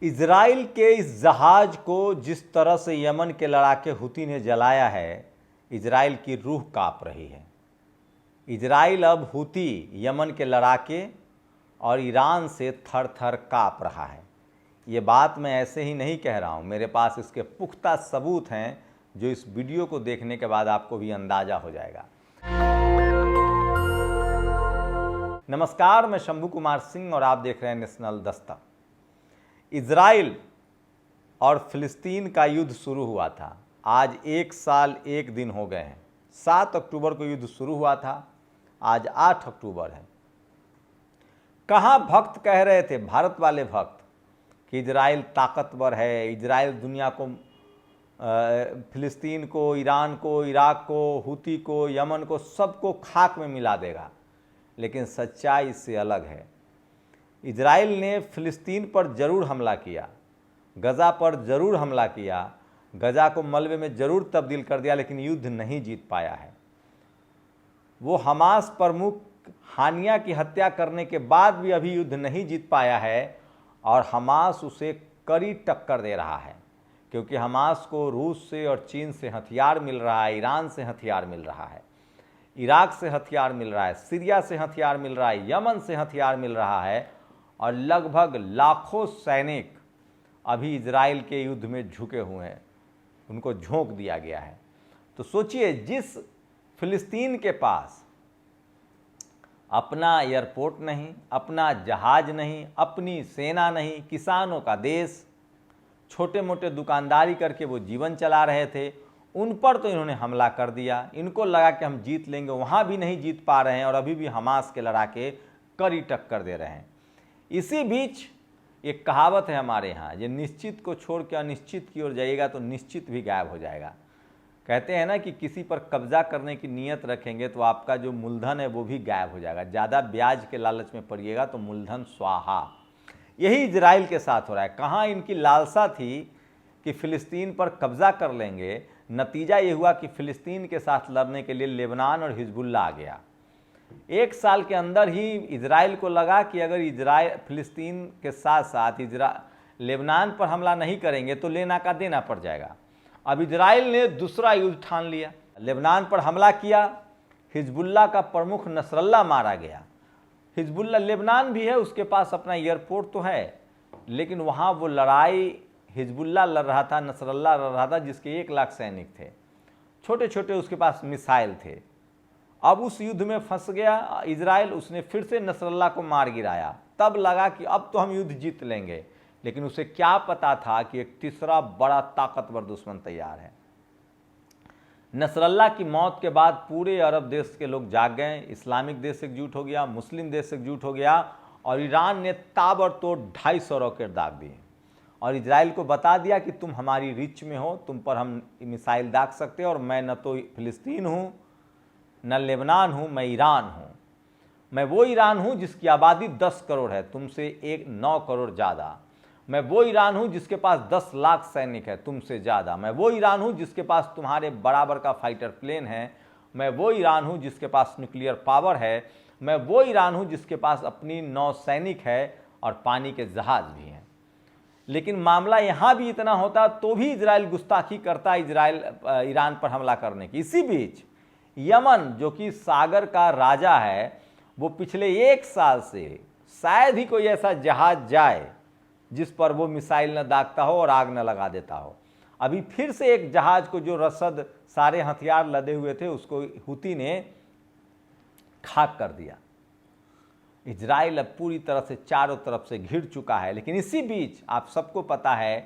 Israel के इस जहाज को जिस तरह से यमन के लड़ाके हुती ने जलाया है, इजराइल की रूह कांप रही है। इजराइल अब हुती, यमन के लड़ाके और ईरान से थर थर कांप रहा है। ये बात मैं ऐसे ही नहीं कह रहा हूँ, मेरे पास इसके पुख्ता सबूत हैं जो इस वीडियो को देखने के बाद आपको भी अंदाज़ा हो जाएगा। नमस्कार, मैं शंभू कुमार सिंह और आप देख रहे हैं नेशनल दस्तक। इजराइल और फिलिस्तीन का युद्ध शुरू हुआ था। आज 1 साल 1 दिन हो गए हैं। 7 अक्टूबर को युद्ध शुरू हुआ था, आज 8 अक्टूबर है। कहाँ भक्त कह रहे थे, भारत वाले भक्त, कि इजराइल ताकतवर है, इजराइल दुनिया को, फिलिस्तीन को, ईरान को, इराक को, हुती को, यमन को, सबको खाक में मिला देगा। लेकिन सच्चाई इससे अलग है। इजराइल ने फिलिस्तीन पर ज़रूर हमला किया, गजा पर ज़रूर हमला किया, गजा को मलबे में ज़रूर तब्दील कर दिया, लेकिन युद्ध नहीं जीत पाया है। वो हमास प्रमुख हानिया की हत्या करने के बाद भी अभी युद्ध नहीं जीत पाया है और हमास उसे कड़ी टक्कर दे रहा है, क्योंकि हमास को रूस से और चीन से हथियार मिल रहा है, ईरान से हथियार मिल रहा है, इराक से हथियार मिल रहा है, सीरिया से हथियार मिल रहा है, यमन से हथियार मिल रहा है और लगभग लाखों सैनिक अभी इजराइल के युद्ध में झुके हुए हैं, उनको झोंक दिया गया है। तो सोचिए, जिस फिलिस्तीन के पास अपना एयरपोर्ट नहीं, अपना जहाज नहीं, अपनी सेना नहीं, किसानों का देश, छोटे मोटे दुकानदारी करके वो जीवन चला रहे थे, उन पर तो इन्होंने हमला कर दिया। इनको लगा कि हम जीत लेंगे, वहाँ भी नहीं जीत पा रहे हैं और अभी भी हमास के लड़ाके कड़ी टक्कर दे रहे हैं। इसी बीच एक कहावत है हमारे यहाँ, ये निश्चित को छोड़ के अनिश्चित की ओर जाइएगा तो निश्चित भी गायब हो जाएगा। कहते हैं ना कि किसी पर कब्जा करने की नीयत रखेंगे तो आपका जो मूलधन है वो भी गायब हो जाएगा। ज़्यादा ब्याज के लालच में पड़िएगा तो मूलधन स्वाहा। यही इजराइल के साथ हो रहा है। कहाँ इनकी लालसा थी कि फ़िलिस्तीन पर कब्जा कर लेंगे, नतीजा ये हुआ कि फ़िलिस्तीन के साथ लड़ने के लिए लेबनान और हिजबुल्लाह आ गया। 1 साल के अंदर ही इजराइल को लगा कि अगर इजराइल फिलिस्तीन के साथ साथ लेबनान पर हमला नहीं करेंगे तो लेना का देना पड़ जाएगा। अब इजराइल ने दूसरा युद्ध ठान लिया, लेबनान पर हमला किया, हिजबुल्लाह का प्रमुख नसरल्ला मारा गया। हिजबुल्लाह, लेबनान भी है, उसके पास अपना एयरपोर्ट तो है, लेकिन वहाँ वो लड़ाई हिजबुल्लाह लड़ रहा था, नसरल्ला लड़ रहा था, जिसके 1 लाख सैनिक थे, छोटे छोटे उसके पास मिसाइल थे। अब उस युद्ध में फंस गया इजराइल, उसने फिर से नसरल्ला को मार गिराया। तब लगा कि अब तो हम युद्ध जीत लेंगे, लेकिन उसे क्या पता था कि एक तीसरा बड़ा ताकतवर दुश्मन तैयार है। नसरल्ला की मौत के बाद पूरे अरब देश के लोग जाग गए, इस्लामिक देश एकजुट हो गया, मुस्लिम देश एकजुट हो गया और ईरान ने ताबड़तोड़ 250 रॉकेट दाग दिए और इजराइल को बता दिया कि तुम हमारी रीच में हो, तुम पर हम मिसाइल दाग सकते हैं और मैं न तो फिलिस्तीन हूँ, न लेबनान हूँ, मैं ईरान हूँ। मैं वो ईरान हूँ जिसकी आबादी 10 करोड़ है, तुमसे 9 करोड़ ज़्यादा। मैं वो ईरान हूँ जिसके पास 10 लाख सैनिक है, तुमसे ज़्यादा। मैं वो ईरान हूँ जिसके पास तुम्हारे बराबर का फाइटर प्लेन है। मैं वो ईरान हूँ जिसके पास न्यूक्लियर पावर है। मैं वो ईरान हूँ जिसके पास अपनी नौसैनिक है और पानी के जहाज़ भी हैं। लेकिन मामला यहाँ भी इतना होता तो भी इजराइल गुस्ताखी करता ईरान पर हमला करने की। इसी बीच यमन, जो कि सागर का राजा है, वो पिछले 1 साल से शायद ही कोई ऐसा जहाज जाए जिस पर वो मिसाइल न दागता हो और आग न लगा देता हो। अभी फिर से एक जहाज को, जो रसद सारे हथियार लदे हुए थे, उसको हुती ने खाक कर दिया। इजराइल अब पूरी तरह से चारों तरफ से घिर चुका है। लेकिन इसी बीच आप सबको पता है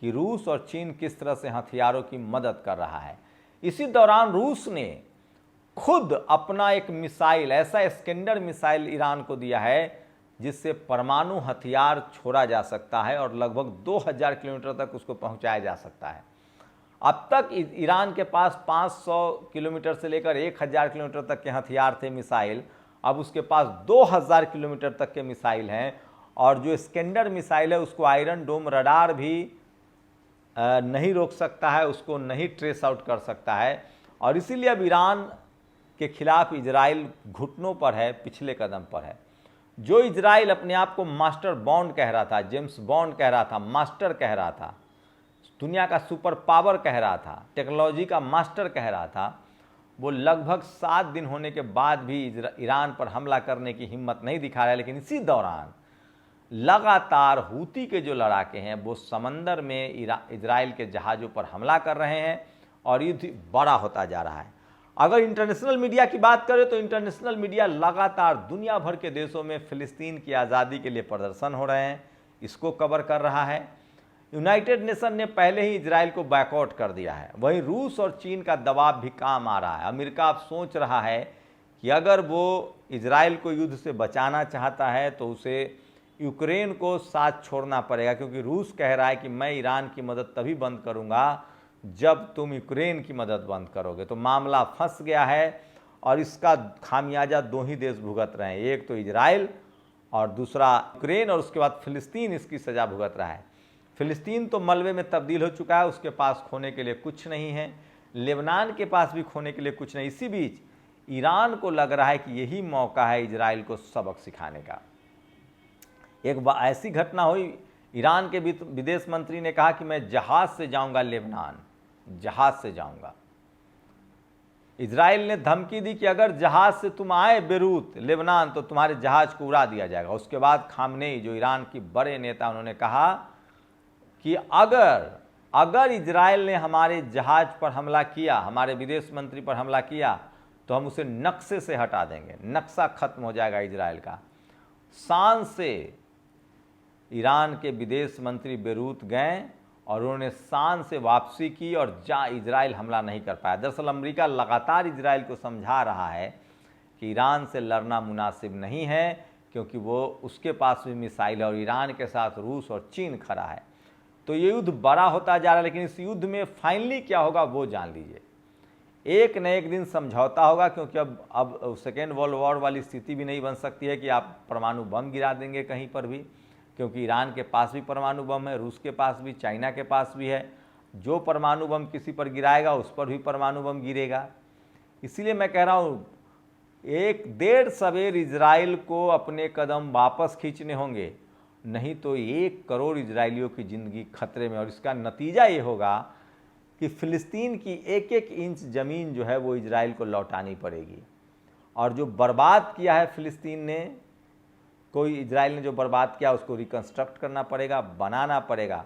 कि रूस और चीन किस तरह से हथियारों की मदद कर रहा है। इसी दौरान रूस ने खुद अपना एक मिसाइल, ऐसा स्कैंडर मिसाइल ईरान को दिया है जिससे परमाणु हथियार छोड़ा जा सकता है और लगभग 2000 किलोमीटर तक उसको पहुंचाया जा सकता है। अब तक ईरान के पास 500 किलोमीटर से लेकर 1000 किलोमीटर तक के हथियार थे, मिसाइल। अब उसके पास 2000 किलोमीटर तक के मिसाइल हैं और जो स्कैंडर मिसाइल है उसको आयरन डोम रडार भी नहीं रोक सकता है, उसको नहीं ट्रेस आउट कर सकता है। और इसीलिए अब ईरान के खिलाफ इजराइल घुटनों पर है, पिछले कदम पर है। जो इजराइल अपने आप को मास्टर बॉन्ड कह रहा था, जेम्स बॉन्ड कह रहा था, मास्टर कह रहा था, दुनिया का सुपर पावर कह रहा था, टेक्नोलॉजी का मास्टर कह रहा था, वो लगभग 7 दिन होने के बाद भी ईरान पर हमला करने की हिम्मत नहीं दिखा रहा है। लेकिन इसी दौरान लगातार हूती के जो लड़ाके हैं वो समंदर में इजराइल के जहाज़ों पर हमला कर रहे हैं और युद्ध बड़ा होता जा रहा है। अगर इंटरनेशनल मीडिया की बात करें तो इंटरनेशनल मीडिया लगातार दुनिया भर के देशों में फ़िलिस्तीन की आज़ादी के लिए प्रदर्शन हो रहे हैं, इसको कवर कर रहा है। यूनाइटेड नेशन ने पहले ही इजराइल को बैकआउट कर दिया है। वहीं रूस और चीन का दबाव भी काम आ रहा है। अमेरिका अब सोच रहा है कि अगर वो इजराइल को युद्ध से बचाना चाहता है तो उसे यूक्रेन को साथ छोड़ना पड़ेगा, क्योंकि रूस कह रहा है कि मैं ईरान की मदद तभी बंद करूंगा जब तुम यूक्रेन की मदद बंद करोगे। तो मामला फंस गया है और इसका खामियाजा 2 ही देश भुगत रहे हैं, एक तो इजराइल और दूसरा यूक्रेन, और उसके बाद फ़िलिस्तीन इसकी सज़ा भुगत रहा है। फ़िलिस्तीन तो मलबे में तब्दील हो चुका है, उसके पास खोने के लिए कुछ नहीं है। लेबनान के पास भी खोने के लिए कुछ नहीं। इसी बीच ईरान को लग रहा है कि यही मौका है इजराइल को सबक सिखाने का। एक ऐसी घटना हुई, ईरान के विदेश मंत्री ने कहा कि मैं जहाज़ से जाऊंगा लेबनान, जहाज़ से जाऊंगा। इजराइल ने धमकी दी कि अगर जहाज़ से तुम आए बेरूत लेबनान तो तुम्हारे जहाज़ को उड़ा दिया जाएगा। उसके बाद खामनेई जो ईरान की बड़े नेता, उन्होंने कहा कि अगर इजराइल ने हमारे जहाज़ पर हमला किया, हमारे विदेश मंत्री पर हमला किया, तो हम उसे नक्शे से हटा देंगे, नक्शा खत्म हो जाएगा इजराइल का। शान से ईरान के विदेश मंत्री बेरूत गए और उन्होंने शान से वापसी की और इजराइल हमला नहीं कर पाया। दरअसल अमेरिका लगातार इजराइल को समझा रहा है कि ईरान से लड़ना मुनासिब नहीं है, क्योंकि वो उसके पास भी मिसाइल है और ईरान के साथ रूस और चीन खड़ा है। तो ये युद्ध बड़ा होता जा रहा है, लेकिन इस युद्ध में फाइनली क्या होगा वो जान लीजिए। एक न एक दिन समझौता होगा, क्योंकि अब सेकेंड वर्ल्ड वॉर वाली स्थिति भी नहीं बन सकती है कि आप परमाणु बम गिरा देंगे कहीं पर भी, क्योंकि ईरान के पास भी परमाणु बम है, रूस के पास भी, चाइना के पास भी है। जो परमाणु बम किसी पर गिराएगा उस पर भी परमाणु बम गिरेगा। इसीलिए मैं कह रहा हूँ, एक देर सवेर इजराइल को अपने कदम वापस खींचने होंगे, नहीं तो 1 करोड़ इजरायलियों की ज़िंदगी खतरे में। और इसका नतीजा ये होगा कि फ़िलिस्तीन की 1-1 इंच ज़मीन जो है वो इजराइल को लौटानी पड़ेगी। और जो बर्बाद किया है फ़िलिस्तीन ने, इजराइल ने जो बर्बाद किया उसको रिकन्स्ट्रक्ट करना पड़ेगा, बनाना पड़ेगा।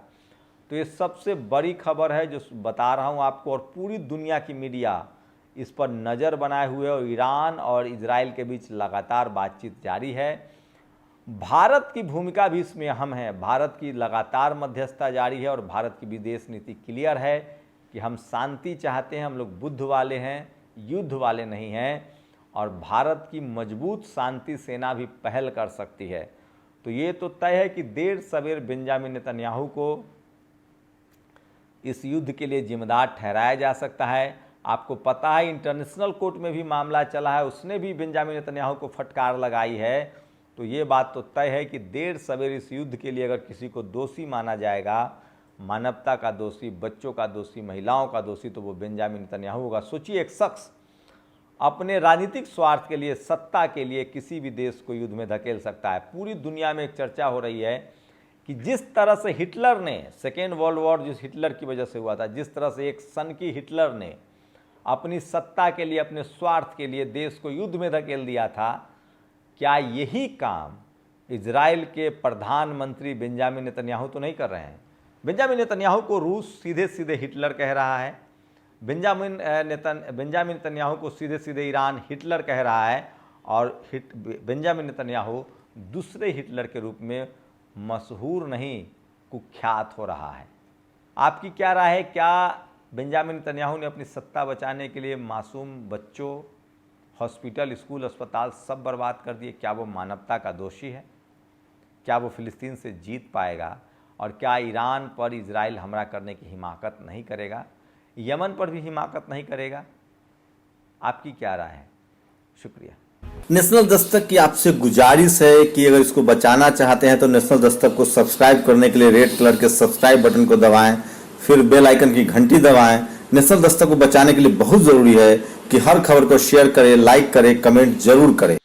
तो ये सबसे बड़ी खबर है जो बता रहा हूँ आपको, और पूरी दुनिया की मीडिया इस पर नज़र बनाए हुए और ईरान और इजराइल के बीच लगातार बातचीत जारी है। भारत की भूमिका भी इसमें अहम है। भारत की लगातार मध्यस्थता जारी है और भारत की विदेश नीति क्लियर है कि हम शांति चाहते हैं, हम लोग बुद्ध वाले हैं, युद्ध वाले नहीं हैं। और भारत की मजबूत शांति सेना भी पहल कर सकती है। तो ये तो तय है कि देर सवेर बेंजामिन नेतन्याहू को इस युद्ध के लिए जिम्मेदार ठहराया जा सकता है। आपको पता है इंटरनेशनल कोर्ट में भी मामला चला है, उसने भी बेंजामिन नेतन्याहू को फटकार लगाई है। तो ये बात तो तय है कि देर सवेर इस युद्ध के लिए अगर किसी को दोषी माना जाएगा, मानवता का दोषी, बच्चों का दोषी, महिलाओं का दोषी, तो वो बेंजामिन नेतन्याहू होगा। सोचिए, एक शख्स अपने राजनीतिक स्वार्थ के लिए, सत्ता के लिए किसी भी देश को युद्ध में धकेल सकता है। पूरी दुनिया में एक चर्चा हो रही है कि जिस तरह से हिटलर ने, सेकेंड वर्ल्ड वॉर जिस हिटलर की वजह से हुआ था, जिस तरह से एक सनकी हिटलर ने अपनी सत्ता के लिए, अपने स्वार्थ के लिए देश को युद्ध में धकेल दिया था, क्या यही काम इजराइल के प्रधानमंत्री बेंजामिन नेतन्याहू तो नहीं कर रहे हैं? बेंजामिन नेतन्याहू को रूस सीधे सीधे हिटलर कह रहा है, बेंजामिन नेतन्याहू को सीधे सीधे ईरान हिटलर कह रहा है, और बेंजामिन नेतन्याहू दूसरे हिटलर के रूप में मशहूर नहीं, कुख्यात हो रहा है। आपकी क्या राय है? क्या बेंजामिन नेतन्याहू ने अपनी सत्ता बचाने के लिए मासूम बच्चों, हॉस्पिटल, स्कूल, अस्पताल सब बर्बाद कर दिए? क्या वो मानवता का दोषी है? क्या वो फ़िलिस्तीन से जीत पाएगा? और क्या ईरान पर इजराइल हमला करने की हिमाकत नहीं करेगा? यमन पर भी हिमाकत नहीं करेगा? आपकी क्या राय है? शुक्रिया। नेशनल दस्तक की आपसे गुजारिश है कि अगर इसको बचाना चाहते हैं तो नेशनल दस्तक को सब्सक्राइब करने के लिए रेड कलर के सब्सक्राइब बटन को दबाएं, फिर बेल आइकन की घंटी दबाएं। नेशनल दस्तक को बचाने के लिए बहुत जरूरी है कि हर खबर को शेयर करें, लाइक करें, कमेंट जरूर करें।